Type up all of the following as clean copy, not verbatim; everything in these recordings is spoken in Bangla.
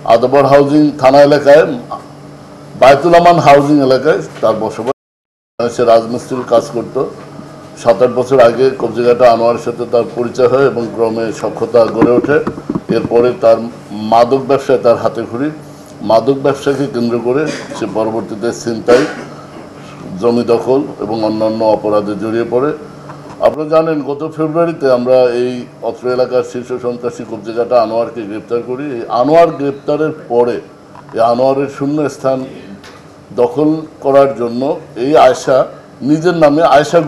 আদাবর হাউজিং থানা এলাকায় বায়তুল আমান হাউজিং এলাকায় তার বসবাস। সে রাজমিস্ত্রির কাজ করত। 7-8 বছর আগে কবজিঘাটা আনোয়ারের সাথে তার পরিচয় হয় এবং ক্রমে সখ্যতা গড়ে ওঠে। এরপরে তার মাদক ব্যবসায় তার হাতে খড়ি। মাদক ব্যবসাকে কেন্দ্র করে সে পরবর্তীতে ছিনতাই, জমি দখল এবং অন্যান্য অপরাধে জড়িয়ে পড়ে। আপনারা জানেন গত ফেব্রুয়ারিতে আমরা এই অত্র এলাকার শীর্ষ সন্ত্রাসী কবজিঘাটা আনোয়ারকে গ্রেপ্তার করি। এই আনোয়ার গ্রেপ্তারের পরে এই আনোয়ারের শূন্য স্থান দখল করার জন্য এই আয়শা নিজের নামে আয়শা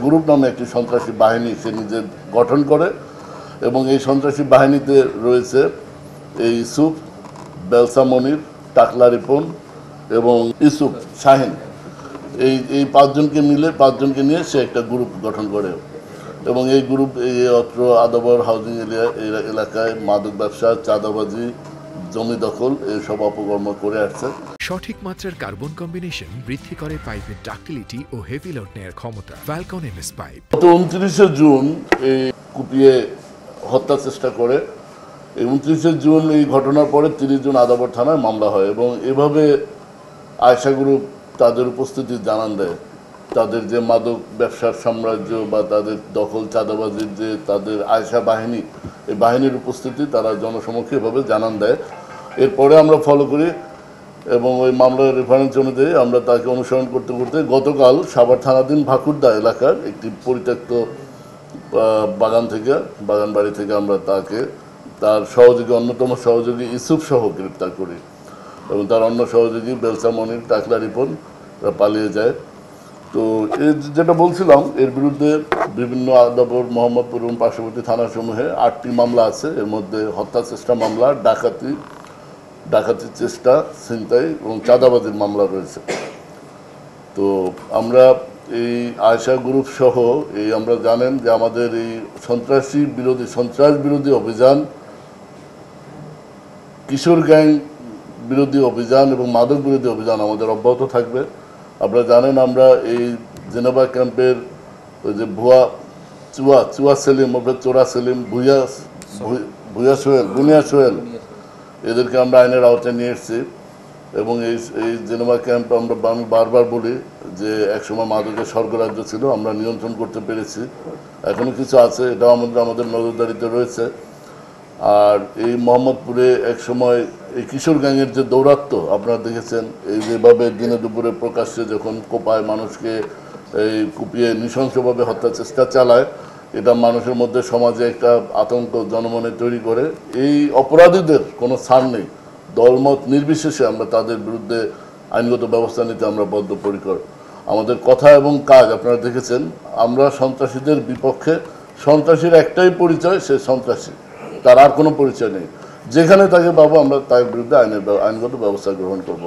গ্রুপ নামে একটি সন্ত্রাসী বাহিনী সে নিজে গঠন করে এবং এই সন্ত্রাসী বাহিনীতে রয়েছে এই ইউসুফ, বেলসা মনির, টাকলা রিপন এবং ইউসুফ শাহিন। এই পাঁচজনকে নিয়ে সে একটা গ্রুপ গঠন করে এবং এই গ্রুপ এই অত্র আদাবর হাউজিং এলাকায় মাদক ব্যবসা, চাঁদাবাজি, জমি দখল এইসব অপকর্ম করে আসছে। সঠিক মাত্রার কার্বন কম্বিনেশন বৃদ্ধি করে পাইপের ডাক্টিলিটি ও হেভি লোড নেয়ার ক্ষমতা। Falcon MS pipe. গত 29শে জুন এই কুপিয়ে হত্যা চেষ্টা করে। এই 29শে জুন এই ঘটনার পরে 30 জুন আদাবর থানায় মামলা হয় এবং এভাবে আয়শা গ্রুপ তাদের উপস্থিতি জানান দেয়। তাদের যে মাদক ব্যবসার সাম্রাজ্য বা তাদের দখল, চাঁদাবাজির যে তাদের আয়শা বাহিনী, এই বাহিনীর উপস্থিতি তারা জনসমক্ষে এভাবে জানান দেয়। এরপরে আমরা ফলো করি এবং ওই মামলার রেফারেন্স অনুযায়ী আমরা তাকে অনুসরণ করতে করতে গতকাল সাভার থানাধীন ভাকুরদা এলাকার একটি পরিত্যক্ত বাগান বাড়ি থেকে আমরা তার অন্যতম সহযোগী ইউসুফ সহ গ্রেপ্তার করি এবং তার অন্য সহযোগী বেলসা মনির, টাকলা রিপন পালিয়ে যায়। তো যেটা বলছিলাম, এর বিরুদ্ধে বিভিন্ন আদাবর, মোহাম্মদপুর এবং পার্শ্ববর্তী থানাসমূহে 8টি মামলা আছে। এর মধ্যে হত্যা চেষ্টা মামলা, ডাকাতির চেষ্টা, ছিনতাই এবং চাঁদাবাজির মামলা রয়েছে। তো আমরা এই আয়শা গ্রুপ সহ আমরা জানেন যে আমাদের এই সন্ত্রাস বিরোধী অভিযান, কিশোর গ্যাং বিরোধী অভিযান এবং মাদক বিরোধী অভিযান আমাদের অব্যাহত থাকবে। আপনারা জানেন আমরা এই জেনেভা ক্যাম্পের ওই যে চুয়া সেলিম, চোরা সেলিম, বুনিয়া সোহেল এদেরকে আমরা আইনের আওতায় নিয়ে এসেছি এবং এই জেনেভা ক্যাম্প আমি বারবার বলি যে একসময় মাদকের স্বর্গরাজ্য ছিল, আমরা নিয়ন্ত্রণ করতে পেরেছি। এখনও কিছু আছে, এটাও আমাদের নজরদারিতে রয়েছে। আর এই মোহাম্মদপুরে একসময় এই কিশোর গ্যাংয়ের যে দৌরাত্ম্য আপনারা দেখেছেন, এই যেভাবে দিনে দুপুরে প্রকাশ্যে যখন কোপায়, মানুষকে এই কুপিয়ে নৃশংসভাবে হত্যা চেষ্টা চালায়, এটা মানুষের মধ্যে সমাজে একটা আতঙ্ক জনমনে তৈরি করে। এই অপরাধীদের কোনো ছাড় নেই, দলমত নির্বিশেষে আমরা তাদের বিরুদ্ধে আইনগত ব্যবস্থা নিতে আমরা বদ্ধপরিকর। আমাদের কথা এবং কাজ আপনারা দেখেছেন, আমরা সন্ত্রাসীদের বিপক্ষে। সন্ত্রাসীর একটাই পরিচয়, সে সন্ত্রাসী, তার আর কোনো পরিচয় নেই। যেখানে তাকে পাবো আমরা তার বিরুদ্ধে আইনগত ব্যবস্থা গ্রহণ করব।